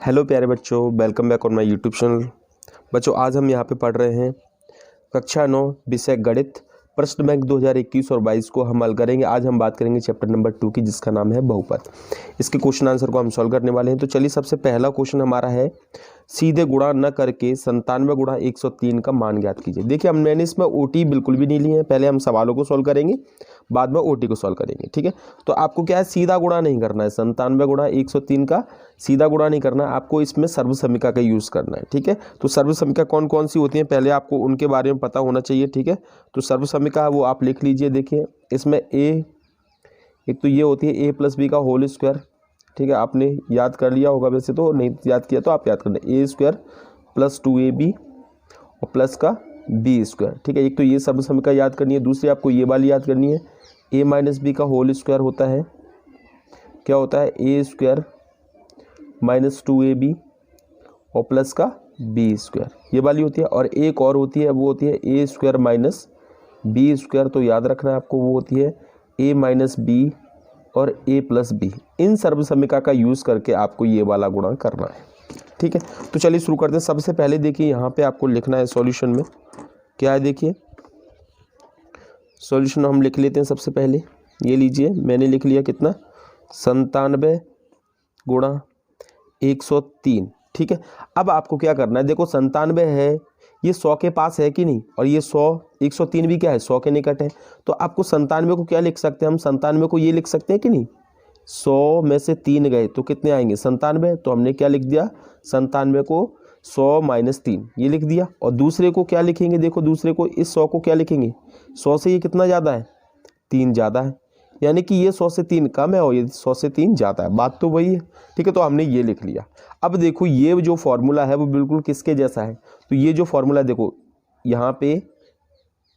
Hello प्यारे बच्चों, welcome back on my YouTube channel. बच्चों आज हम यहाँ पे पढ़ रहे हैं कक्षा 9 विषय गणित प्रश्न बैंक 2021 और 22 को हम हल करेंगे। आज हम बात करेंगे चैप्टर नंबर 2 की, जिसका नाम है बहुपद। इसके क्वेश्चन आंसर को हम सॉल्व करने वाले हैं। तो चलिए, सबसे पहला क्वेश्चन हमारा है सीधे गुणा न करके 97 गुणा 103 का मान ज्ञात कीजिए। देखिए, मैंने इसमें ओटी बिल्कुल भी नहीं ली है। पहले हम सवालों को सॉल्व करेंगे, बाद में ओटी को सॉल्व करेंगे। ठीक है, तो आपको क्या है, सीधा गुणा नहीं करना है। 97 गुणा 103 का सीधा गुणा नहीं करना है, आपको इसमें सर्वसमीका का यूज़ करना है। ठीक है, तो सर्वसमीका कौन कौन सी होती हैं पहले आपको उनके बारे में पता होना चाहिए। ठीक है, तो सर्वसमीका वो आप लिख लीजिए। देखिए, इसमें एक तो ये होती है ए प्लस बी का होल स्क्वायर। ठीक है, आपने याद कर लिया होगा, वैसे तो नहीं याद किया तो आप याद कर लें। ए स्क्वायर प्लस 2ab और प्लस का बी स्क्वायर। ठीक है, एक तो ये सर्वसमीका याद करनी है। दूसरी आपको ये वाली याद करनी है, ए माइनस बी का होल स्क्वायर होता है, क्या होता है, ए स्क्वायर माइनस 2ab और प्लस का बी स्क्वायर, ये वाली होती है। और एक और होती है, वो होती है ए स्क्वायर माइनस बी स्क्वायर। तो याद रखना है आपको, वो होती है ए माइनस बी और ए प्लस बी। इन सर्वसमीका का यूज़ करके आपको ये वाला गुणा करना है। ठीक है, तो चलिए शुरू करते हैं। सबसे पहले देखिए, यहाँ पे आपको लिखना है सॉल्यूशन में क्या है। देखिए, सॉल्यूशन हम लिख लेते हैं। सबसे पहले ये लीजिए, मैंने लिख लिया कितना, 97 गुणा 103। ठीक है, अब आपको क्या करना है, देखो 97 है, ये 100 के पास है कि नहीं, और ये 103 भी क्या है, 100 के निकट है। तो आपको 97 को क्या लिख सकते हैं हम, 97 को ये लिख सकते हैं कि नहीं, 100 में से 3 गए तो कितने आएंगे, 97। तो हमने क्या लिख दिया, 97 को 100 माइनस 3 ये लिख दिया। और दूसरे को क्या लिखेंगे, देखो दूसरे को, इस 100 को क्या लिखेंगे, 100 से ये कितना ज़्यादा है, 3 ज़्यादा है, यानी कि ये 100 से 3 कम है और ये 100 से 3 ज़्यादा है। बात तो वही है। ठीक है, तो हमने ये लिख लिया। अब देखो, ये जो फॉर्मूला है वो बिल्कुल किसके जैसा है। तो ये जो फॉर्मूला देखो, यहाँ पे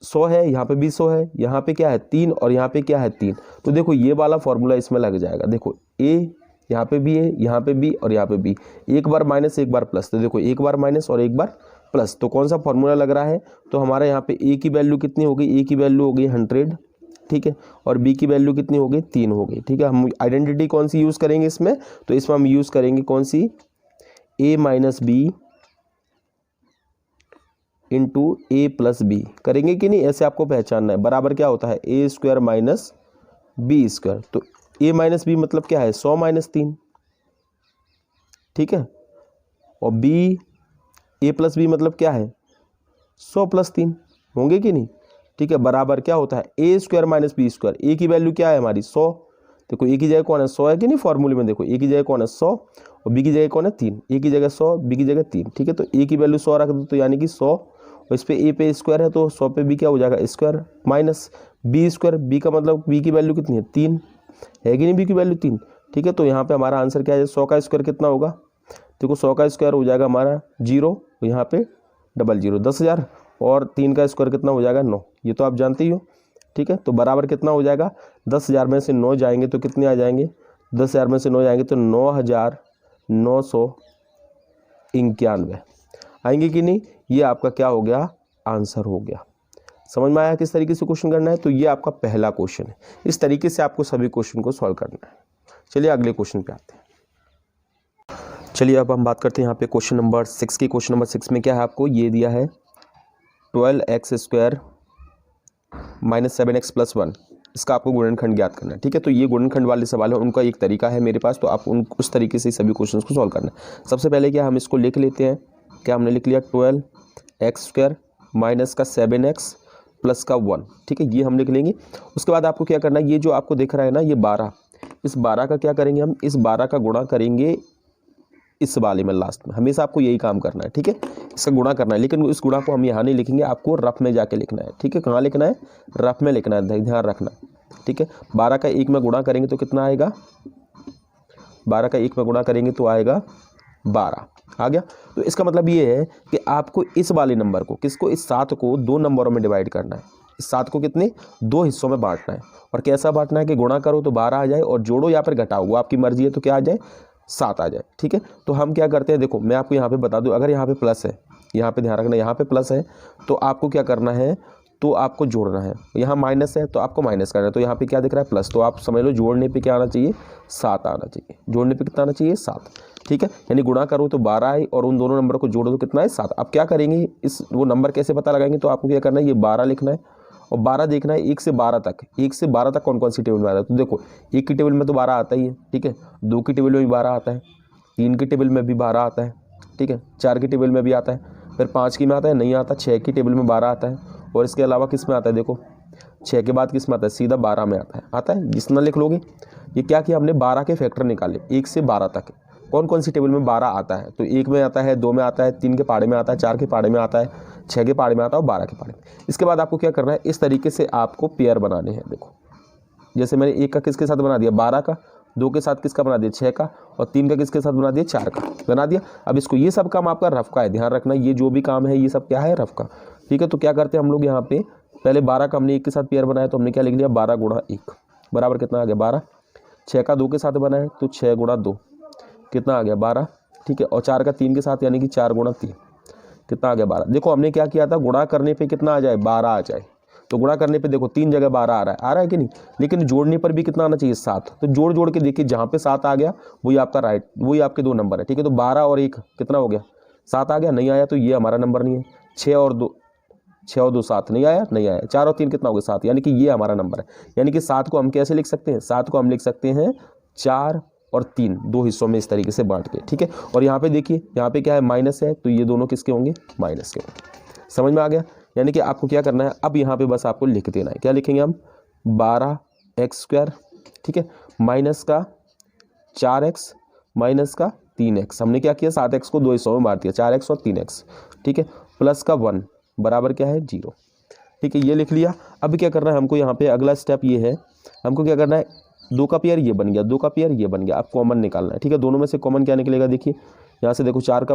100 है, यहाँ पे भी 100 है, यहाँ पे क्या है 3 और यहाँ पे क्या है 3। तो देखो ये वाला फॉर्मूला इसमें लग जाएगा। देखो ए यहाँ पे भी है, यहाँ पे भी और यहाँ पे भी, एक बार माइनस एक बार प्लस। तो देखो एक बार माइनस और एक बार प्लस, तो कौन सा फॉर्मूला लग रहा है। तो हमारे यहाँ पे ए की वैल्यू कितनी हो गई, ए की वैल्यू हो गई 100। ठीक है, और बी की वैल्यू कितनी हो गई, 3 हो गई। ठीक है, हम आइडेंटिटी कौन सी यूज़ करेंगे इसमें, तो इसमें हम यूज़ करेंगे कौन सी, ए माइनस बी इंटू ए प्लस बी करेंगे कि नहीं, ऐसे आपको पहचानना है। बराबर क्या होता है, ए स्क्वायर माइनस बी स्क्वायर। तो ए माइनस बी मतलब क्या है, 100 माइनस 3। ठीक है, और बी ए प्लस बी मतलब क्या है, 100 प्लस 3 होंगे कि नहीं। ठीक है, बराबर क्या होता है, ए स्क्वायर माइनस बी स्क्वायर। ए की वैल्यू क्या है हमारी, 100। देखो ए की जगह कौन है, 100 है कि नहीं, फॉर्मूले में देखो ए की जगह कौन है, 100 और बी की जगह कौन है, 3। ए की जगह 100, बी की जगह 3। ठीक है, तो ए की वैल्यू 100 रख दो, तो यानी कि 100 और इस पे ए पे स्क्वायर है तो 100 पे बी क्या हो जाएगा, square minus b square. B का मतलब बी की वैल्यू कितनी है, 3 है कि नहीं, बी की वैल्यू 3। ठीक है, तो यहाँ पे हमारा आंसर क्या है, 100 का स्क्वायर कितना होगा, देखो 100 का स्क्वायर हो जाएगा हमारा 0, यहाँ पे 00 10,000, और 3 का स्क्वायर कितना हो जाएगा 9, ये तो आप जानते ही हो। ठीक है, तो बराबर कितना हो जाएगा, 10,000 में से 9 जाएंगे तो कितने आ जाएंगे, 10,000 में से 9 जाएंगे तो 9,991 आएंगे कि नहीं। ये आपका क्या हो गया, आंसर हो गया। समझ में आया किस तरीके से क्वेश्चन करना है। तो ये आपका पहला क्वेश्चन है। इस तरीके से आपको सभी क्वेश्चन को सॉल्व करना है। चलिए अगले क्वेश्चन पे आते हैं। चलिए अब हम बात करते हैं यहाँ पे क्वेश्चन नंबर 6 की। क्वेश्चन नंबर 6 में क्या है, आपको ये दिया है 12x square minus 7x plus 1, इसका आपको गुणनखंड ज्ञात करना है। ठीक है, तो ये गुणनखंड वाले सवाल है, उनका एक तरीका है मेरे पास, तो आप उस तरीके से सभी क्वेश्चन को सॉल्व करना है। सबसे पहले क्या हम इसको लिख लेते हैं, क्या हमने लिख लिया 12x स्क्वायर माइनस का 7x प्लस का 1। ठीक है, ये हम लिख लेंगे। उसके बाद आपको क्या करना है, ये जो आपको दिख रहा है ना, ये 12, इस 12 का क्या करेंगे हम, इस 12 का गुणा करेंगे इस वाले में लास्ट में। हमेशा आपको यही काम करना है। ठीक है, इसका गुणा करना है, लेकिन इस गुणा को हम यहाँ नहीं लिखेंगे, आपको रफ में जाके लिखना है। ठीक है, कहाँ लिखना है, रफ में लिखना है, ध्यान रखना। ठीक है, 12 का 1 में गुणा करेंगे तो कितना आएगा, 12 का 1 में गुणा करेंगे तो आएगा 12 आ गया। तो इसका मतलब ये है कि आपको इस वाले नंबर को, किसको, इस 7 को 2 नंबरों में डिवाइड करना है। इस 7 को कितने, 2 हिस्सों में बांटना है। और कैसा बांटना है कि गुणा करो तो 12 आ जाए और जोड़ो या फिर घटाओ, वो आपकी मर्जी है, तो क्या आ जाए, 7 आ जाए। ठीक है, तो हम क्या करते हैं, देखो मैं आपको यहाँ पे बता दूँ, अगर यहाँ पे प्लस है, यहाँ पे ध्यान रखना, यहाँ पे प्लस है, तो आपको क्या करना है, तो आपको जोड़ना है, यहाँ माइनस है तो आपको माइनस करना है, तो यहाँ पे क्या दिख रहा है प्लस, तो आप समझ लो जोड़ने पे क्या आना चाहिए 7 आना चाहिए, जोड़ने पे कितना आना चाहिए 7, ठीक है। यानी गुणा करो तो 12 आए और उन दोनों नंबर को जोड़ो तो कितना है 7। अब क्या करेंगे, इस वो नंबर कैसे पता लगाएंगे, तो आपको क्या करना है, ये 12 लिखना है और 12 देखना है 1 से 12 तक, 1 से 12 तक कौन कौन सी टेबल में आता है, तो देखो 1 की टेबल में तो 12 आता ही है, ठीक है, 2 की टेबल में भी 12 आता है, 3 की टेबल में भी 12 आता है, ठीक है, 4 की टेबल में भी आता है, फिर 5 की में आता है नहीं आता, 6 की टेबल में 12 आता है, और इसके अलावा किस में आता है, देखो 6 के बाद किस में आता है, सीधा 12 में आता है, जितना लिख लोगे। ये क्या किया हमने, 12 के फैक्टर निकाले 1 से 12 तक, कौन कौन सी टेबल में 12 आता है, तो 1 में आता है, 2 में आता है, 3 के पाड़े में आता है, 4 के पाड़े में आता है, 6 के पाड़े में आता है और 12 के पाड़े में। इसके बाद आपको क्या करना है, इस तरीके से आपको पेयर बनाने हैं। देखो जैसे मैंने 1 का किसके साथ बना दिया 12 का, 2 के साथ किसका बना दिया 6 का, और 3 का किसके साथ बना दिया 4 का बना दिया। अब इसको, ये सब काम आपका रफ का है, ध्यान रखना, ये जो भी काम है ये सब क्या है, रफ का, ठीक है। तो क्या करते हैं हम लोग, यहाँ पे पहले 12 का हमने 1 के साथ पेयर बनाया, तो हमने क्या लिख लिया 12 गुणा 1 बराबर कितना आ गया 12। 6 का 2 के साथ बनाया तो 6 गुणा 2 कितना आ गया 12, ठीक है। और 4 का 3 के साथ यानी कि 4 गुणा 3 कितना आ गया 12। देखो हमने क्या किया था, गुणा करने पे कितना आ जाए 12 आ जाए, तो गुणा करने पे देखो 3 जगह 12 आ रहा है कि नहीं, लेकिन जोड़ने पर भी कितना आना चाहिए 7। तो जोड़ जोड़ के देखिए जहाँ पे 7 आ गया वही आपका राइट, वही आपके 2 नंबर है, ठीक है। तो 12 और 1 कितना हो गया 7 आ गया, नहीं आया तो ये हमारा नंबर नहीं है। 6 और 2 7 नहीं आया, 4 और 3 कितना हो गया 7, यानी कि ये हमारा नंबर है। यानी कि 7 को हम कैसे लिख सकते हैं, 7 को हम लिख सकते हैं 4 और 3 2 हिस्सों में इस तरीके से बांट के, ठीक है। और यहाँ पे देखिए, यहाँ पे क्या है माइनस है, तो ये दोनों किसके होंगे माइनस के होंगे। समझ में आ गया। यानी कि आपको क्या करना है, अब यहाँ पे बस आपको लिख देना है, क्या लिखेंगे हम 12x², ठीक है, माइनस का 4x माइनस का 3x। हमने क्या किया 7x को 2 हिस्सों में बांट दिया, 4x और 3x, ठीक है, प्लस का 1 बराबर क्या है 0, ठीक है, ये लिख लिया। अब क्या करना है हमको, यहाँ पे अगला स्टेप ये है, हमको क्या करना है 2 का पेयर ये बन गया, 2 का पेयर ये बन गया, अब कॉमन निकालना है, ठीक है। दोनों में से कॉमन क्या निकलेगा, देखिए यहाँ से देखो 4 का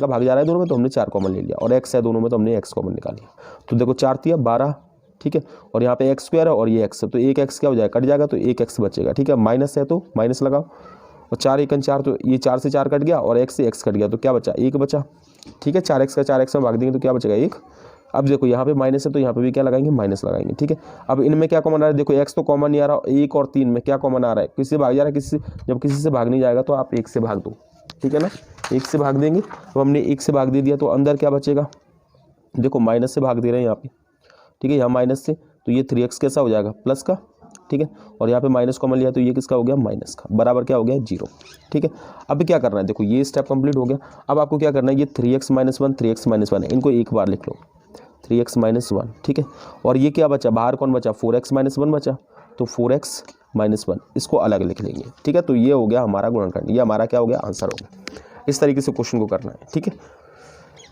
भाग जा रहा है दोनों में, तो हमने 4 कॉमन ले लिया, और x है दोनों में तो हमने x कॉमन निकाल लिया। तो देखो 4 तिया 12, ठीक है, और यहाँ पे x² है और ये x है, तो एक x क्या हो जाएगा कट जाएगा, तो एक x बचेगा, ठीक है। माइनस है तो माइनस लगाओ, और 4 1 4, तो ये 4 से 4 कट गया और x से x कट गया, तो क्या बचा 1 बचा, ठीक है। 4x का 4x में भाग देंगे तो क्या बचेगा 1। अब देखो यहाँ पे माइनस है तो यहाँ पे भी क्या लगाएंगे माइनस लगाएंगे, ठीक है। अब इनमें क्या कॉमन आ रहा है, देखो x तो कॉमन नहीं आ रहा, 1 और 3 में क्या कॉमन आ रहा है, किसी से भाग जा रहा है, किसी से, जब किसी से भाग नहीं जाएगा तो आप 1 से भाग दो, ठीक है ना, 1 से भाग देंगे। तो हमने 1 से भाग दे दिया, तो अंदर क्या बचेगा, देखो माइनस से भाग दे रहे हैं यहाँ पे, ठीक है, यहाँ माइनस से, तो ये 3x कैसा हो जाएगा प्लस का, ठीक है, और यहाँ पे माइनस कॉमन लिया तो ये किसका हो गया माइनस का, बराबर क्या हो गया 0, ठीक है। अब क्या करना है, देखो ये स्टेप कंप्लीट हो गया। अब आपको क्या करना है, ये 3x - 1 3x - 1 है, इनको एक बार लिख लो 3x - 1, ठीक है। और ये क्या बचा, बाहर कौन बचा 4x - 1 बचा, तो 4x - 1 इसको अलग लिख लेंगे, ठीक है। तो ये हो गया हमारा गुणनखंड, ये हमारा क्या हो गया आंसर हो गया। इस तरीके से क्वेश्चन को करना है, ठीक है।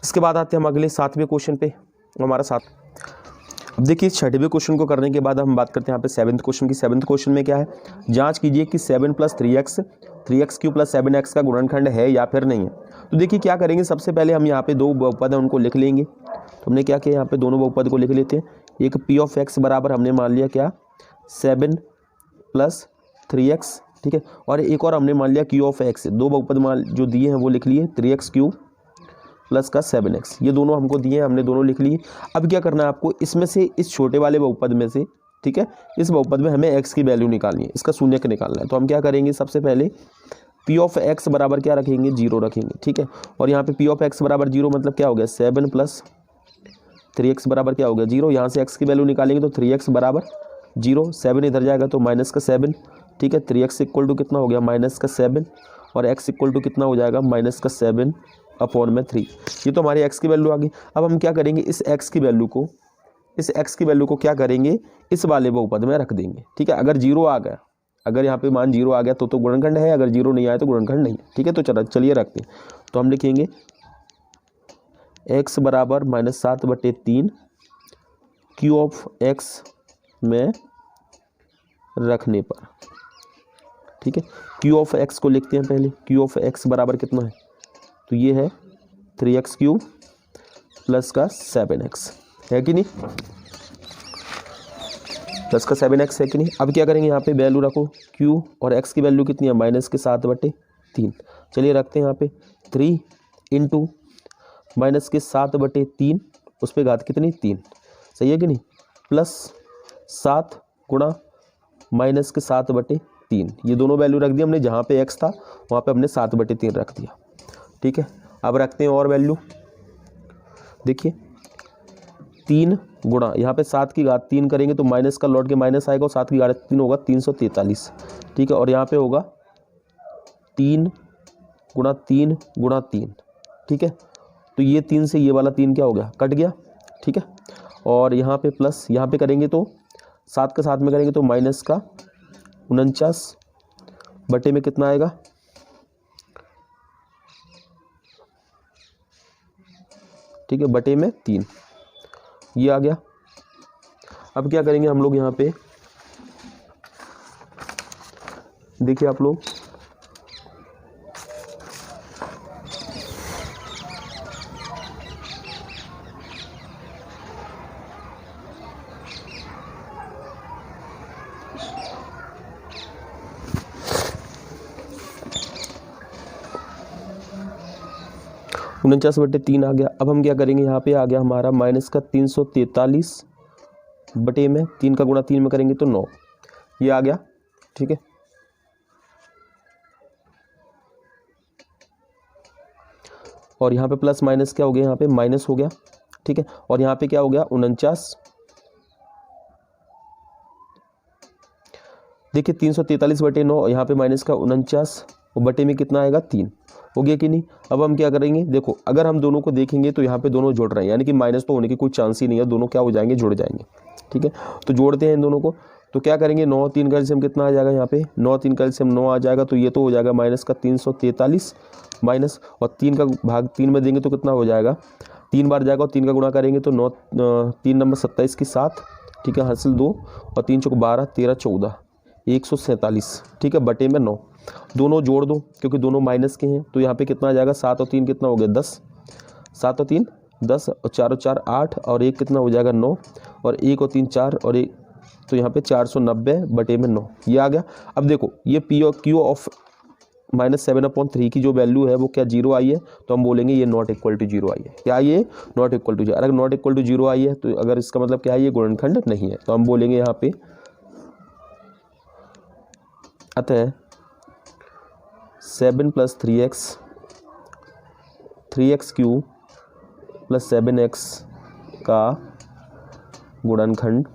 इसके बाद आते हैं हम अगले 7वें क्वेश्चन पे, हमारा 7। अब देखिए 6वें क्वेश्चन को करने के बाद हम बात करते हैं यहाँ पे 7वें क्वेश्चन की। 7वें क्वेश्चन में क्या है, जांच कीजिए कि 7 + 3x 3x³ + 7x का गुणनखंड है या फिर नहीं है। तो देखिए क्या करेंगे, सबसे पहले हम यहाँ पे 2 बहुपद है उनको लिख लेंगे। तो हमने क्या किया, यहाँ पे दोनों बहुपद को लिख लेते हैं। एक p(x) बराबर हमने मान लिया क्या 7 + 3x, ठीक है, और एक और हमने मान लिया q(x), 2 बहुपद मान जो दिए हैं वो लिख लिए 3x³ प्लस का 7x, ये दोनों हमको दिए हैं, हमने दोनों लिख लिए। अब क्या करना है आपको, इसमें से इस छोटे वाले बहुपद में से, ठीक है, इस बहुपद में हमें x की वैल्यू निकालनी है, इसका शून्यक निकालना है। तो हम क्या करेंगे, सबसे पहले p(x) बराबर क्या रखेंगे 0 रखेंगे, ठीक है। और यहाँ पे p(x) बराबर 0 मतलब क्या हो गया 7 + 3x बराबर क्या हो गया 0। यहाँ से x की वैल्यू निकालेंगे तो 3x बराबर 0, 7 इधर जाएगा तो माइनस का 7, ठीक है। 3x = कितना हो गया माइनस का 7, और x = कितना हो जाएगा माइनस का 7/3। ये तो हमारी x की वैल्यू आ गई। अब हम क्या करेंगे, इस x की वैल्यू को क्या करेंगे, इस वाले बहुपद में रख देंगे, ठीक है। अगर 0 आ गया, अगर यहाँ पे मान 0 आ गया तो गुणनखंड है, अगर 0 नहीं आया तो गुणनखंड नहीं है, ठीक है। तो चलिए रखते हैं। तो हम लिखेंगे x बराबर -7/3 q(x) में रखने पर, ठीक है। q(x) को लिखते हैं पहले, q(x) बराबर कितना है, तो ये है 3x³ प्लस का 7x, है कि नहीं, प्लस का 7x है कि नहीं। अब क्या करेंगे, यहाँ पे वैल्यू रखो q और x की वैल्यू कितनी है -7/3। चलिए रखते हैं यहाँ पे 3 × -7/3, उस पर घात कितनी 3, सही है कि नहीं, प्लस 7 गुणा माइनस के 7/3, ये दोनों वैल्यू रख दी हमने, जहाँ पे x था वहाँ पे हमने 7/3 रख दिया। ठीक है, अब रखते हैं और वैल्यू। देखिए 3 गुणा, यहाँ पे 7 की घात 3 करेंगे तो माइनस का लौट के माइनस आएगा और 7 की घात 3 होगा 343। ठीक है, और यहाँ पे होगा 3 गुणा 3 गुणा 3। ठीक है, तो ये 3 से ये वाला 3 क्या हो गया, कट गया। ठीक है, और यहाँ पे प्लस, यहाँ पे करेंगे तो 7 के साथ में करेंगे तो माइनस का 49 बटे में कितना आएगा, ठीक है, बटे में 3, ये आ गया। अब क्या करेंगे हम लोग, यहाँ पे देखिए आप लोग, उनचास बटे 3 आ गया। अब हम क्या करेंगे, यहाँ पे आ गया हमारा माइनस का 343 बटे में 3 का गुणा 3 में करेंगे तो 9, ये आ गया। ठीक है, और यहाँ पे प्लस माइनस क्या हो गया, यहाँ पे माइनस हो गया। ठीक है, और यहाँ पे क्या हो गया 49, देखिए 343 बटे 9, यहाँ पे माइनस का 49 और बटे में कितना आएगा 3, हो गया कि नहीं। अब हम क्या करेंगे, देखो अगर हम दोनों को देखेंगे तो यहाँ पे दोनों जुड़ रहे हैं, यानी कि माइनस तो होने की कोई चांस ही नहीं है, दोनों क्या हो जाएंगे, जुड़ जाएंगे। ठीक है, तो जोड़ते हैं इन दोनों को, तो क्या करेंगे 9 3 का एलसीएम कितना आ जाएगा, यहाँ पे 9 3 का एलसीएम 9 आ जाएगा, तो ये तो हो जाएगा माइनस का 343 माइनस, और 3 का भाग 3 में देंगे तो कितना हो जाएगा, 3 बार जाएगा और 3 का गुणा करेंगे तो 9 3 नंबर 27 की 7, ठीक है, हासिल 2 और 3 चौक 12 13 14 147। ठीक है, बटे में 9, दोनों जोड़ दो क्योंकि दोनों माइनस के हैं, तो यहाँ पे कितना आ जाएगा, 7 और 3 कितना हो गया 10, 7 और 3 10 और 4 और 4 8 और 1 कितना हो जाएगा 9 और 1 और 3 4 और 1, तो यहाँ पे 490 बटे में 9, ये आ गया। अब देखो ये पी और क्यू ऑफ -7/3 की जो वैल्यू है वो क्या 0 आई है, तो हम बोलेंगे ये नॉट इक्वल टू 0 आई है। क्या ये नॉट इक्वल टू 0, अगर नॉट इक्वल टू 0 आई है तो अगर इसका मतलब क्या है, ये गुणनखंड नहीं है, तो हम बोलेंगे यहाँ पे अतः 7 + 3x³ + 7x का गुणनखंड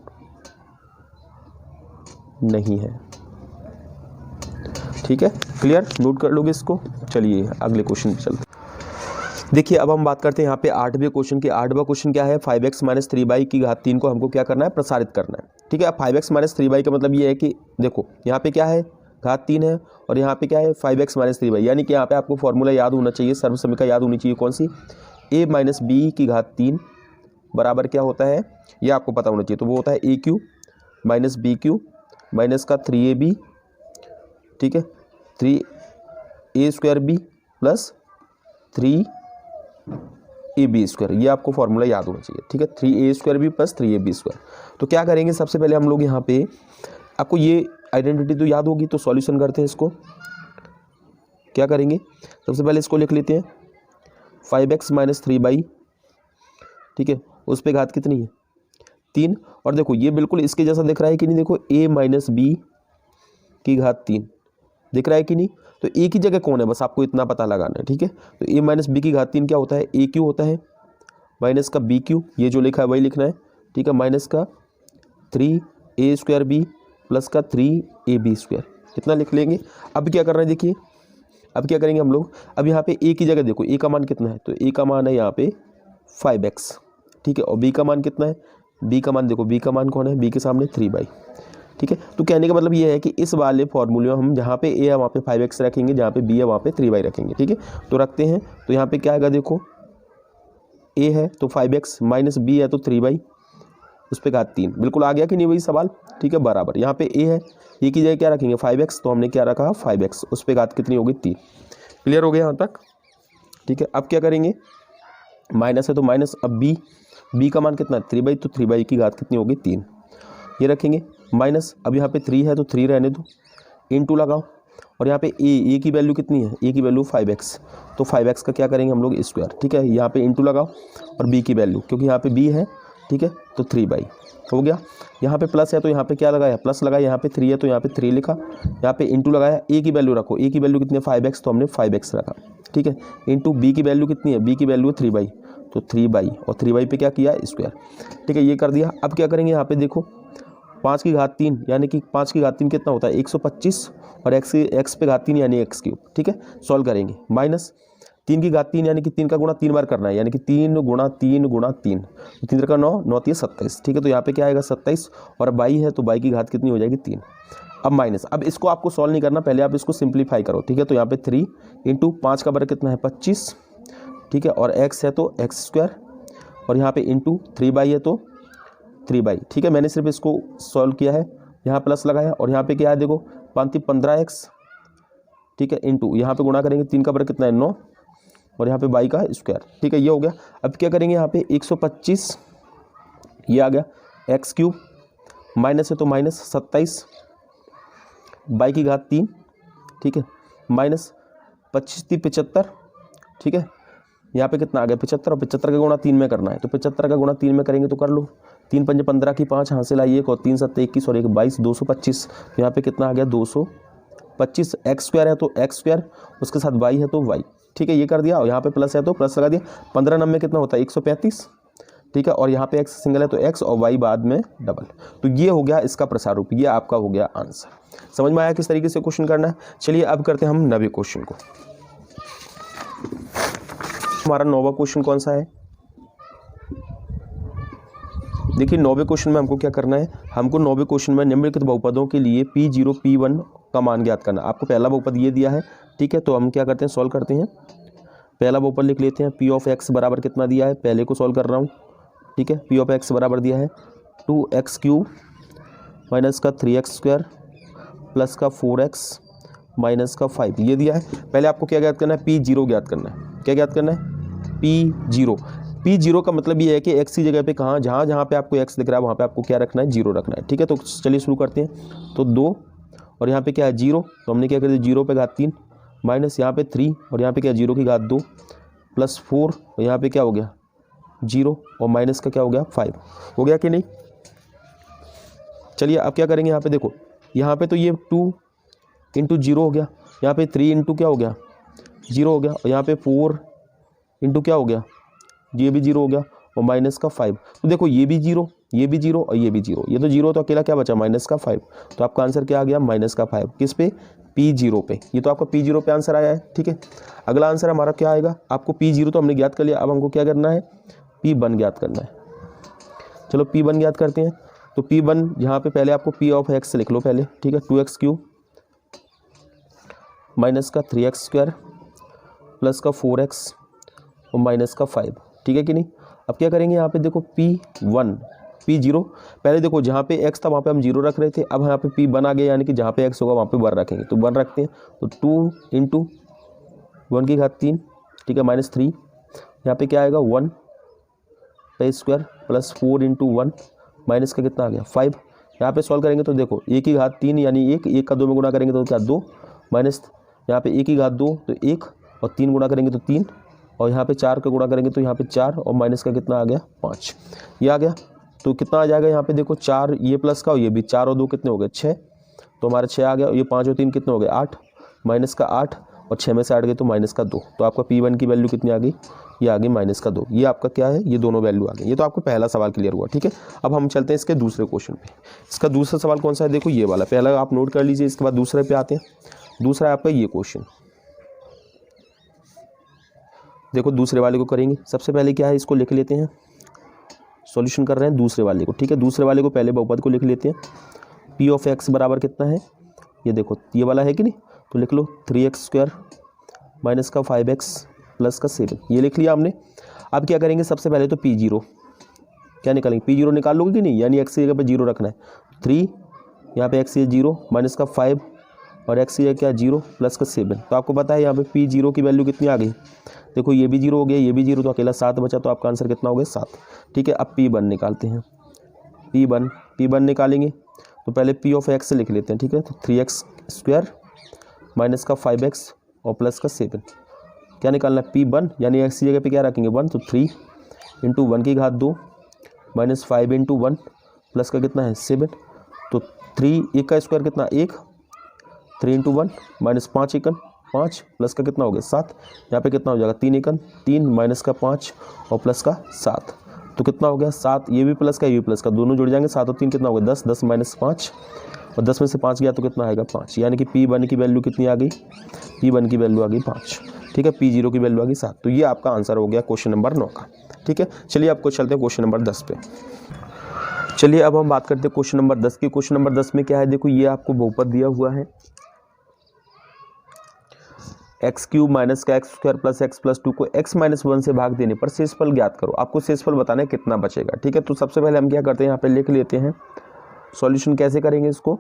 नहीं है। ठीक है, क्लियर, नोट कर लोगे इसको। चलिए अगले क्वेश्चन पे चलते हैं। देखिए अब हम बात करते हैं यहाँ पे 8वें क्वेश्चन की। 8वां क्वेश्चन क्या है, 5x - 3y की घात 3 को हमको क्या करना है, प्रसारित करना है। ठीक है, अब 5x - 3y का मतलब ये है कि देखो यहाँ पे क्या है, घात 3 है और यहाँ पे क्या है 5x - 3y, यानी कि यहाँ पे आपको फॉर्मूला याद होना चाहिए, सर्वसमीका याद होनी चाहिए, कौन सी, a - b की घात 3 बराबर क्या होता है, ये आपको पता होना चाहिए, तो वो होता है a³ - b³ माइनस का 3ab, ठीक है, 3a² प्लस 3ab², ये आपको फॉर्मूला याद होना चाहिए। ठीक है, 3a² प्लस 3ab²। तो क्या करेंगे, सबसे पहले हम लोग यहाँ पे, आपको ये आइडेंटिटी तो याद होगी, तो सॉल्यूशन करते हैं इसको। क्या करेंगे, सबसे पहले इसको लिख लेते हैं 5x - 3y, ठीक है, उस पे घात कितनी है 3, और देखो ये बिल्कुल इसके जैसा दिख रहा है कि नहीं, देखो a - b की घात 3 दिख रहा है कि नहीं, तो a की जगह कौन है, बस आपको इतना पता लगाना है। ठीक है, तो a - b की घात 3 क्या होता है, a क्यू होता है माइनस का b³, ये जो लिखा है वही लिखना है। ठीक है, माइनस का 3a² प्लस का 3ab², कितना लिख लेंगे। अब क्या करना है, देखिए अब क्या करेंगे हम लोग, अब यहाँ पे a की जगह देखो a का मान कितना है, तो a का मान है यहाँ पे 5x, ठीक है, और b का मान कितना है, b का मान देखो, b का मान कौन है, b के सामने 3y। ठीक है, तो कहने का मतलब ये है कि इस वाले फॉर्मूले में हम जहाँ पे a है वहाँ पे 5x रखेंगे, जहाँ पे b है वहाँ पे 3y रखेंगे। ठीक है, तो रखते हैं, तो यहाँ पे क्या आएगा, देखो a है तो 5x माइनस b है तो 3y, उस पर घात 3, बिल्कुल आ गया कि नहीं वही सवाल। ठीक है, बराबर यहाँ पे a है, a की जगह क्या रखेंगे 5x, तो हमने क्या रखा 5x, उस पर घात कितनी होगी 3। क्लियर हो गया यहाँ तक। ठीक है, अब क्या करेंगे, माइनस है तो माइनस, अब b का मान कितना है 3y, तो 3y की घात कितनी होगी 3, ये रखेंगे माइनस। अब यहाँ पे 3 है तो 3 रहने दो, इनटू लगाओ, और यहाँ पे a की वैल्यू कितनी है, a की वैल्यू 5x, तो 5x का क्या करेंगे हम लोग स्क्वायर। ठीक है, यहाँ पे इनटू लगाओ और b की वैल्यू, क्योंकि यहाँ पे b है ठीक है, तो 3 हो गया। यहाँ पे प्लस है तो यहाँ पे क्या लगाया, प्लस लगाया, यहाँ पे 3 है तो यहाँ पे 3 लिखा, यहाँ पे इंटू लगाया, ए की वैल्यू रखो, ए की वैल्यू कितनी है 5x, तो हमने 5x रखा, ठीक है, इंटू बी की वैल्यू कितनी है, बी की वैल्यू है 3 तो 3 और 3 पे क्या किया स्क्वायर, ठीक है, ये कर दिया। अब क्या करेंगे, यहाँ पे देखो 5 की घात 3 यानी कि 5 की घात 3 कितना होता है 125 और x पे घात 3 यानी x3, ठीक है, सॉल्व करेंगे। माइनस 3 की घात 3 यानी कि 3 का गुणा 3 बार करना है, यानी कि 3 गुणा 3 गुणा 3, 3 का 9, 9 3 27, ठीक है, तो यहाँ पे क्या आएगा 27 और बाई है तो बाई की घात कितनी हो जाएगी 3। अब माइनस, अब इसको आपको सॉल्व नहीं करना, पहले आप इसको सिंप्लीफाई करो, ठीक है, तो यहाँ पे 3 इंटू 5 का वर्ग कितना है 25, ठीक है, और x है तो x स्क्वायर और यहाँ पे इंटू 3 है तो 3, ठीक है, मैंने सिर्फ इसको सॉल्व किया है, यहाँ प्लस लगाया और यहाँ पे क्या है देखो 15x, ठीक है, इंटू यहाँ पे गुणा करेंगे 3 का वर्ग कितना है 9 और यहाँ पे बाई का स्क्वायर, ठीक है, ये हो गया। अब क्या करेंगे यहाँ पे 125 ये आ गया x3 माइनस है तो माइनस 27 बाई की घात 3, ठीक है, माइनस 25 3 75, ठीक है, यहाँ पे कितना आ गया 75 और 75 का गुणा 3 में करना है, तो 75 का गुणा 3 में करेंगे तो कर लो, 3 पंजे 15 की 5 हासिल आई 1 और 3 7 21 और 1 22 225, यहाँ पे कितना आ गया 225, एक्स स्क्वायर है तो एक्स स्क्वायर, उसके साथ वाई है तो वाई, ठीक है, ये कर दिया और यहाँ पे प्लस है तो प्लस लगा दिया, 15 9 में कितना होता है 135, ठीक है, और यहाँ पे एक्स सिंगल है तो एक्स और वाई बाद में डबल, तो ये हो गया इसका प्रसार रूप, ये आपका हो गया आंसर। समझ में आया किस तरीके से क्वेश्चन करना है। चलिए अब करते हैं हम 9वें क्वेश्चन को। हमारा 9वां क्वेश्चन कौन सा है, देखिए 9वें क्वेश्चन में हमको क्या करना है, हमको 9वें क्वेश्चन में निम्नलिखित बहुपदों के लिए P0 P1 का मान ज्ञात करना। आपको पहला बहुपद ये दिया है, ठीक है, तो हम क्या करते हैं सॉल्व करते हैं। पहला बहुपद लिख लेते हैं, P ऑफ x बराबर कितना दिया है, पहले को सॉल्व कर रहा हूँ, ठीक है, P ऑफ x बराबर दिया है 2x³ माइनस का 3x स्क्वायर प्लस का 4x माइनस का 5, ये दिया है। पहले आपको क्या ज्ञात करना है, P0 ज्ञात करना है। क्या ज्ञात करना है, P0 का मतलब ये है कि x की जगह पे कहाँ, जहाँ पे आपको x दिख रहा है वहाँ पे आपको क्या रखना है, 0 रखना है, ठीक है। तो चलिए शुरू करते हैं। तो 2 और यहाँ पे क्या है 0, तो हमने क्या कर दिया 0 पे घात 3 माइनस यहाँ पे 3 और यहाँ पे क्या 0 की घात 2 प्लस 4 और यहाँ पे क्या हो गया 0 और माइनस का क्या हो गया 5, हो गया कि नहीं। चलिए अब क्या करेंगे, यहाँ पे देखो, यहाँ पे तो ये 2 इंटू 0 हो गया, यहाँ पे 3 इंटू क्या हो गया 0 हो गया और यहाँ पे 4 इंटू क्या हो गया, ये भी 0 हो गया और माइनस का 5। तो देखो ये भी 0, ये भी 0 और ये भी 0, ये तो 0 तो अकेला क्या बचा माइनस का 5, तो आपका आंसर क्या आ गया माइनस का 5। किस पे, P0 पे। ये तो आपका P0 पे आंसर आया है, ठीक है। अगला आंसर हमारा क्या आएगा, आपको P0 तो हमने ज्ञात कर लिया, अब हमको क्या करना है P1 ज्ञात करना है। चलो P1 ज्ञात करते हैं। तो P1 यहाँ पे पहले आपको P ऑफ x लिख लो पहले, ठीक है, 2x³ माइनस का 3x स्क्वायर प्लस का 4x और माइनस का 5, ठीक है कि नहीं। अब क्या करेंगे, यहाँ पे देखो P0 पहले देखो जहाँ पे x था वहाँ पे हम 0 रख रहे थे, अब यहाँ पे P1 आ गया, यानी कि जहाँ पे x होगा वहाँ पे 1 रखेंगे, तो 1 रखते हैं। तो 2 इंटू 1 की घात 3, ठीक है, माइनस 3, यहाँ पे क्या आएगा 1 पे स्क्वायर प्लस 4 इंटू 1 माइनस का कितना आ गया 5। यहाँ पे सॉल्व करेंगे तो देखो 1 की घात 3 यानी 1 का 2 में गुणा करेंगे तो क्या 2 माइनस यहाँ पे 1 की घात 2 तो 1 और 3 गुणा करेंगे तो 3 और यहाँ पे 4 का गुणा करेंगे तो यहाँ पे 4 और माइनस का कितना आ गया 5, ये आ गया। तो कितना आ जाएगा यहाँ पे देखो 4 ये प्लस का और ये भी 4 और 2 कितने हो गए 6, तो हमारा 6 आ गया और ये 5 और 3 कितने हो गए 8, माइनस का 8 और 6 में से 8 गए तो माइनस का 2, तो आपका P1 की वैल्यू कितनी आ गई, ये आ गई माइनस का 2। ये आपका क्या है, ये दोनों वैल्यू आ गई। ये तो आपको पहला सवाल क्लियर हुआ, ठीक है। अब हम चलते हैं इसके दूसरे क्वेश्चन पे। इसका दूसरा सवाल कौन सा है, देखो ये वाला, पहला आप नोट कर लीजिए, इसके बाद दूसरे पे आते हैं। दूसरा है आपका ये क्वेश्चन, देखो दूसरे वाले को करेंगे। सबसे पहले क्या है, इसको लिख लेते हैं, सॉल्यूशन कर रहे हैं दूसरे वाले को, ठीक है। दूसरे वाले को पहले बहुपद को लिख लेते हैं। P ऑफ x बराबर कितना है, ये देखो ये वाला है कि नहीं, तो लिख लो 3x स्क्वायर माइनस का 5x प्लस का 7, ये लिख लिया हमने। अब क्या करेंगे, सबसे पहले तो P0 क्या निकालेंगे, P0 निकाल लोगे कि नहीं, यानी x की जगह पे 0 रखना है। 3 यहाँ पे x ये 0 माइनस का 5 और x ये क्या 0 प्लस का 7, तो आपको पता है यहाँ पे P0 की वैल्यू कितनी आ गई, देखो ये भी 0 हो गया, ये भी 0, तो अकेला 7 बचा, तो आपका आंसर कितना हो गया 7, ठीक है। अब P1 निकालते हैं, P1 निकालेंगे तो पहले P ऑफ x लिख लेते हैं, ठीक है। तो 3x स्क्वायर माइनस का 5x और प्लस का 7, क्या निकालना है P1, यानी x की जगह पे क्या रखेंगे 1, तो 3 इंटू 1 की घात 2 माइनस 5 इंटू 1 प्लस का कितना है 7, तो 3 1 का स्क्वायर कितना 1, 3 इंटू 1 माइनस 5 एकन 5 प्लस का कितना हो गया 7, यहाँ पे कितना हो जाएगा 3 एकन 3 माइनस का 5 और प्लस का 7, तो कितना हो गया 7, ये भी प्लस का ये भी प्लस का, दोनों जुड़ जाएंगे 7 और 3 कितना हो गया 10, 10 माइनस 5 और 10 में से 5 गया तो कितना आएगा 5, यानी कि P1 की वैल्यू कितनी आ गई, P1 की वैल्यू आ गई 5, ठीक है। P0 की वैल्यू आ गई 7, तो ये आपका आंसर हो गया क्वेश्चन नंबर 9 का, ठीक है। चलिए आपको चलते हैं क्वेश्चन नंबर 10 पे। चलिए अब हम बात करते हैं क्वेश्चन नंबर 10 की। क्वेश्चन नंबर 10 में क्या है, देखो ये आपको बहुपद दिया हुआ है एक्स क्यूब माइनस का x square plus x plus 2 को x माइनस 1 से भाग देने पर शेषफल ज्ञात करो। आपको शेषफल बताना है कितना बचेगा, ठीक है। तो सबसे पहले हम क्या करते हैं, यहाँ पे लिख लेते हैं सॉल्यूशन कैसे करेंगे इसको।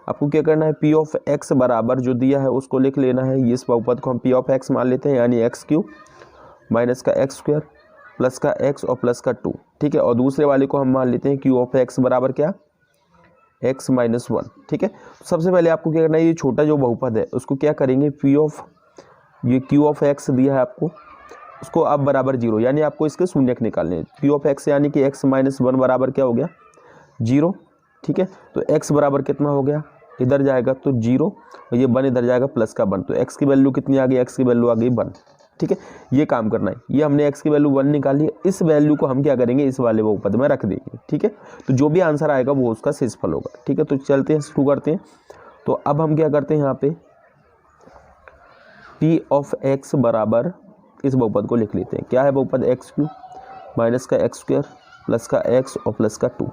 आपको क्या करना है, पी ऑफ एक्स बराबर जो दिया है उसको लिख लेना है, ये इस बहुपद को हम पी ऑफ एक्स मान लेते हैं, यानी एक्स क्यूब माइनस का एक्स स्क्वायर प्लस का एक्स और प्लस का 2, ठीक है। और दूसरे वाले को हम मान लेते हैं क्यू ऑफ एक्स बराबर क्या x माइनस 1, ठीक है। सबसे पहले आपको क्या करना है, ये छोटा जो बहुपद है उसको क्या करेंगे, पी ऑफ ये क्यू ऑफ एक्स दिया है आपको, उसको अब बराबर 0, यानी आपको इसके शून्यक निकालने हैं। क्यू ऑफ एक्स यानी कि x माइनस 1 बराबर क्या हो गया 0, ठीक है। तो x बराबर कितना हो गया, इधर जाएगा तो 0 और ये 1 इधर जाएगा प्लस का 1, तो x की वैल्यू कितनी आ गई, x की वैल्यू आ गई 1, ठीक है। ये काम करना है, ये हमने x की वैल्यू 1 निकाली है, इस वैल्यू को हम क्या करेंगे इस वाले बहुपद में रख देंगे, ठीक है। तो जो भी आंसर आएगा वो उसका शेषफल होगा, ठीक है। तो चलते हैं शुरू करते हैं। तो अब हम क्या करते हैं, यहाँ पे p ऑफ x बराबर इस बहुपद को लिख लेते हैं, क्या है बहुपद एक्स क्यूब माइनस का एक्स स्क्वायर प्लस का x और प्लस का 2,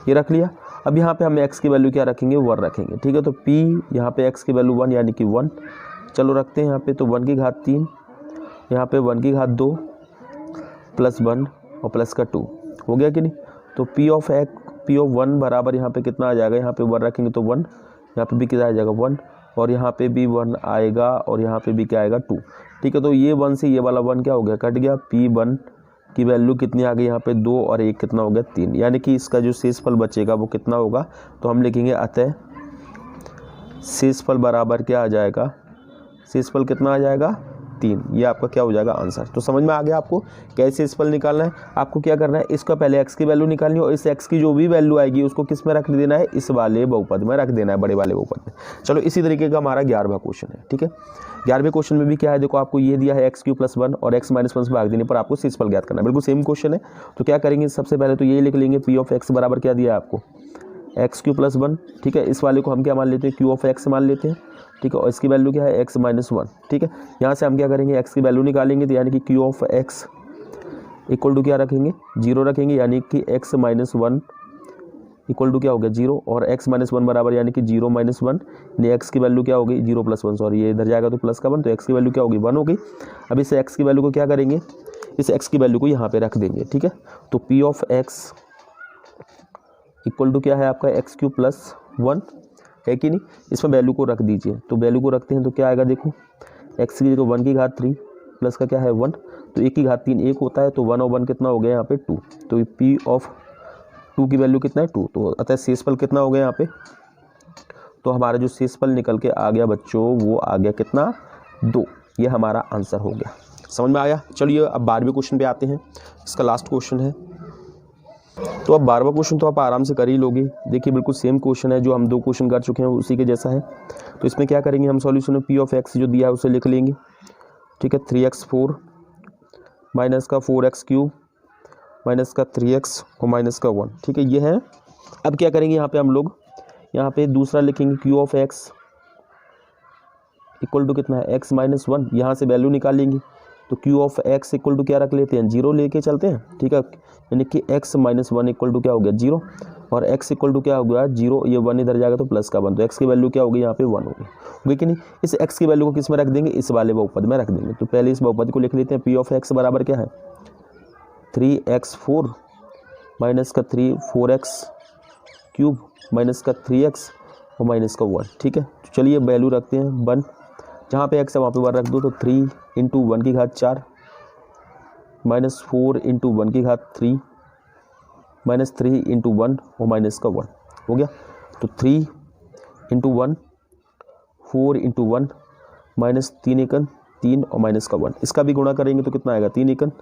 ये रख लिया। अब यहाँ पे हम x की वैल्यू क्या रखेंगे 1 रखेंगे, ठीक है। तो p यहाँ पे x की वैल्यू 1 यानी कि 1, चलो रखते हैं यहाँ पे, तो 1 की घात 3, यहाँ पे 1 की घात 2 प्लस 1 और प्लस का 2 हो गया कि नहीं। तो p ऑफ 1 बराबर यहाँ पे कितना आ जाएगा, यहाँ पे 1 रखेंगे तो 1, यहाँ पे भी कितना आ जाएगा 1 और यहाँ पे भी 1 आएगा और यहाँ पे भी क्या आएगा 2, ठीक है। तो ये 1 से ये वाला 1 क्या हो गया, कट गया। P1 की वैल्यू कितनी आ गई, यहाँ पे 2 और 1 कितना हो गया 3, यानी कि इसका जो शेषफल बचेगा वो कितना होगा, तो हम लिखेंगे अतः शेषफल बराबर क्या आ जाएगा, शेषफल कितना आ जाएगा 3, ये आपका क्या हो जाएगा आंसर। तो समझ में आ गया आपको कैसे शेषफल निकालना है। आपको क्या करना है, इसका पहले x की वैल्यू निकालनी है और इस x की जो भी वैल्यू आएगी उसको किस में रख देना है, इस वाले बहुपद में रख देना है, बड़े वाले बहुपद में। चलो इसी तरीके का हमारा 11वां क्वेश्चन है, ठीक है। 11वें क्वेश्चन में भी क्या है, देखो आपको ये दिया है एक्स क्यूब प्लस 1 और x माइनस 1 से भाग देने पर आपको शेषफल ज्ञात करना है, बिल्कुल सेम क्वेश्चन है। तो क्या करेंगे, सबसे पहले तो ये लिख लेंगे पी ऑफ एक्स बराबर क्या दिया है आपको एक्स क्यूब प्लस 1, ठीक है। इस वाले को हम क्या मान लेते हैं, क्यू ऑफ एक्स मान लेते हैं, ठीक है। और इसकी वैल्यू क्या है x माइनस 1, ठीक है। यहाँ से हम क्या करेंगे x की वैल्यू निकालेंगे, तो यानी कि q of x equal to क्या रखेंगे 0 रखेंगे, यानी कि x माइनस 1 इक्वल टू क्या हो गया 0 और x माइनस 1 बराबर यानी कि 0 माइनस 1, यानी x की वैल्यू क्या हो गई 0 प्लस 1, सॉरी ये इधर जाएगा तो प्लस का 1, तो x की वैल्यू क्या होगी 1 हो गई। अब इस x की वैल्यू को क्या करेंगे, इस x की वैल्यू को यहाँ पे रख देंगे, ठीक है। तो p of x equal to क्या है आपका एक्स क्यूब प्लस 1 है कि नहीं, इसमें वैल्यू को रख दीजिए। तो वैल्यू को रखते हैं तो क्या आएगा, देखो x की जगह 1 की घात 3 प्लस का क्या है 1, तो 1 की घात 3 1 होता है, तो 1 और 1 कितना हो गया यहाँ पे 2, तो p ऑफ 2 की वैल्यू कितना है 2, तो अतः शेषफल कितना हो गया यहाँ पे, तो हमारा जो शेषफल निकल के आ गया बच्चों वो आ गया कितना 2, ये हमारा आंसर हो गया। समझ में आया। चलिए अब 12वें क्वेश्चन पे आते हैं, इसका लास्ट क्वेश्चन है। तो अब 12वां क्वेश्चन तो आप आराम से कर ही लोगे, देखिए बिल्कुल सेम क्वेश्चन है जो हम 2 क्वेश्चन कर चुके हैं उसी के जैसा है। तो इसमें क्या करेंगे, हम सॉल्यूशन में पी ऑफ एक्स जो दिया है उसे लिख लेंगे, ठीक है। 3x4 माइनस का 4x क्यूब माइनस का 3x और माइनस का 1, ठीक है ये है। अब क्या करेंगे यहाँ पे हम लोग, यहाँ पे दूसरा लिखेंगे q of x equal to कितना है x माइनस 1, यहाँ से वैल्यू निकाल लेंगे। तो q of x equal to क्या रख लेते हैं 0 लेके चलते हैं, ठीक है। यानी कि x माइनस 1 इक्वल टू क्या हो गया 0 और x इक्वल टू क्या हो गया 0, ये 1 इधर जाएगा तो प्लस का 1, तो x की वैल्यू क्या होगी यहाँ पे 1 होगी कि नहीं। इस x की वैल्यू को किस में रख देंगे, इस वाले बहुपद में रख देंगे। तो पहले इस बहुपद को लिख लेते हैं, p ऑफ x बराबर क्या है 3x4 माइनस का 4x क्यूब माइनस का 3x और माइनस का 1, ठीक है। तो चलिए वैल्यू रखते हैं 1, जहाँ पे x है वहाँ पे 1 रख दो, तो 3 इंटू 1 की घात 4 माइनस 4 इंटू 1 की घात 3 माइनस 3 इंटू 1 और माइनस का 1 हो गया। तो 3 इंटू 1 4 इंटू 1 माइनस 3 एकन 3 और माइनस का 1, इसका भी गुणा करेंगे तो कितना आएगा 3 एकन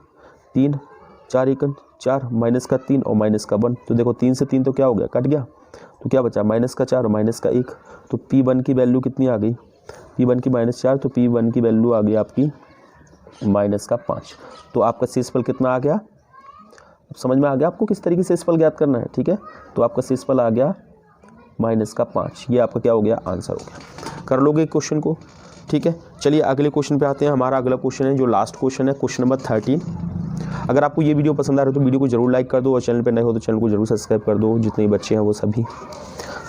3 4 एकन 4, माइनस का 3 और माइनस का 1। तो देखो 3 से 3 तो क्या हो गया, कट गया, तो क्या बचा माइनस का 4 और माइनस का 1। तो P1 की वैल्यू कितनी आ गई, P1 की -4, तो P1 की वैल्यू आ गई आपकी माइनस का 5। तो आपका शेषफल कितना आ गया, अब समझ में आ गया आपको किस तरीके से शेषफल ज्ञात करना है। ठीक है, तो आपका शेषफल आ गया माइनस का 5। ये आपका क्या हो गया, आंसर हो गया। कर लोगे क्वेश्चन को। ठीक है, चलिए अगले क्वेश्चन पे आते हैं। हमारा अगला क्वेश्चन है जो लास्ट क्वेश्चन है, क्वेश्चन नंबर 13। अगर आपको ये वीडियो पसंद आ रहा है तो वीडियो को जरूर लाइक कर दो और चैनल पे नए हो तो चैनल को जरूर सब्सक्राइब कर दो, जितने बच्चे हैं वो सभी।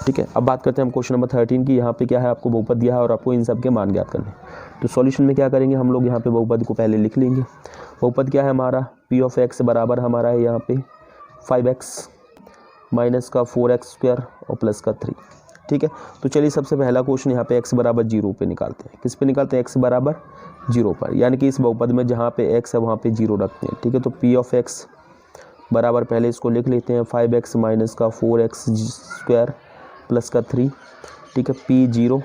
ठीक है, अब बात करते हैं हम क्वेश्चन नंबर 13 की। यहाँ पे क्या है, आपको बहुपद दिया है और आपको इन सब के मान ज्ञात करने। तो सॉल्यूशन में क्या करेंगे हम लोग, यहाँ पे बहुपद को पहले लिख लेंगे। बहुपद क्या है हमारा, P ऑफ x बराबर हमारा है यहाँ पे 5x माइनस का 4x² और प्लस का 3। ठीक है, तो चलिए सबसे पहला क्वेश्चन यहाँ पे x बराबर 0 पे निकालते हैं। किस पे निकालते हैं, x बराबर 0 पर, यानी कि इस बहुपद में जहाँ पे x है वहाँ पे 0 रखते हैं। ठीक है, तो P ऑफ x बराबर पहले इसको लिख लेते हैं 5x माइनस का 4x² प्लस का 3। ठीक है, P 0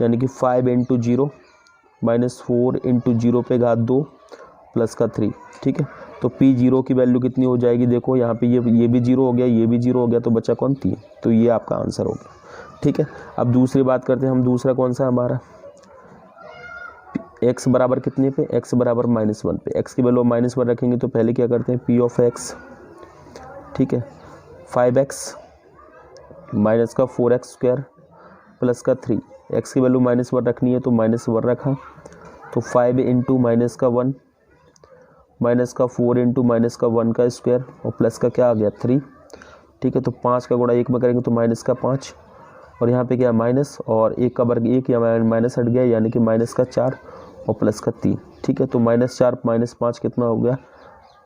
यानी कि 5 इंटू 0 माइनस 4 इंटू 0 पे घात 2 प्लस का 3। ठीक है, तो P 0 की वैल्यू कितनी हो जाएगी, देखो यहाँ पे ये भी 0 हो गया, ये भी 0 हो गया, तो बचा कौन, 3। तो ये आपका आंसर हो गया। ठीक है, अब दूसरी बात करते हैं हम। दूसरा कौन सा हमारा, x बराबर कितने पे, x बराबर -1 पे। x की वैल्यू -1 रखेंगे तो पहले क्या करते हैं, P ऑफ x, ठीक है, 5x माइनस का 4x² प्लस का 3। x की वैल्यू -1 रखनी है तो -1 रखा, तो 5 इंटू माइनस का 1 माइनस का 4 इंटू माइनस का 1 का स्क्वायर और प्लस का क्या आ गया 3। ठीक है, तो 5 का गुणा 1 में करेंगे तो माइनस का 5 और यहाँ पे क्या माइनस और 1 का वर्ग 1 या माइनस हट गया, यानी कि माइनस का 4 और प्लस का 3। ठीक है, तो -4 -5 कितना हो गया,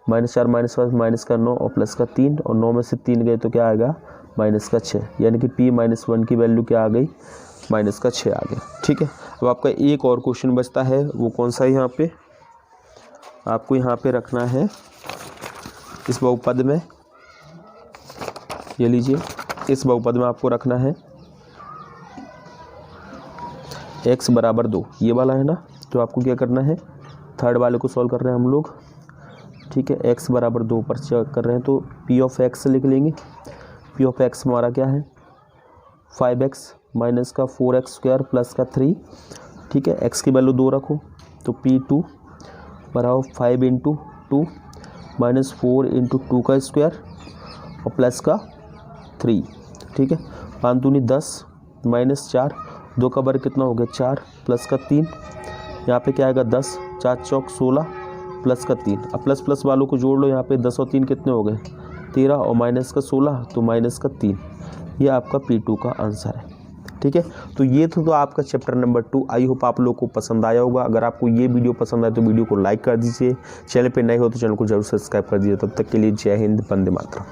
-4 -5 माइनस का 9 और प्लस का 3 और 9 में से 3 गए तो क्या आएगा, माइनस का 6, यानी कि P -1 की वैल्यू क्या आ गई, माइनस का 6 आ गया। ठीक है, अब आपका एक और क्वेश्चन बचता है, वो कौन सा है, यहाँ पे आपको यहाँ पे रखना है इस बहुपद में, ये लीजिए, इस बहुपद में आपको रखना है x बराबर 2, ये वाला है ना। तो आपको क्या करना है, थर्ड वाले को सॉल्व कर रहे हैं हम लोग। ठीक है, x बराबर 2 पर चेक कर रहे हैं तो P ऑफ x लिख लेंगे। P ऑफ x हमारा क्या है, 5x माइनस का 4x² प्लस का 3। ठीक है, x की वैल्यू 2 रखो तो P2 बराबर 5 इंटू 2 माइनस 4 इंटू 2 का स्क्वायर और प्लस का 3। ठीक है, 5 दूनी 10 माइनस 4, 2 का वर्ग कितना हो गया 4 प्लस का 3, यहाँ पे क्या आएगा 10, 4 चौक 16 प्लस का 3। अब प्लस प्लस वालों को जोड़ लो, यहाँ पे 10 और 3 कितने हो गए 13 और माइनस का 16 तो माइनस का 3। ये आपका P2 का आंसर है। ठीक है, तो ये तो आपका चैप्टर नंबर 2। आई होप आप लोग को पसंद आया होगा। अगर आपको ये वीडियो पसंद आए तो वीडियो को लाइक कर दीजिए, चैनल पे नए हो तो चैनल को जरूर सब्सक्राइब कर दीजिए। तब तक के लिए जय हिंद, वंदे मातरम।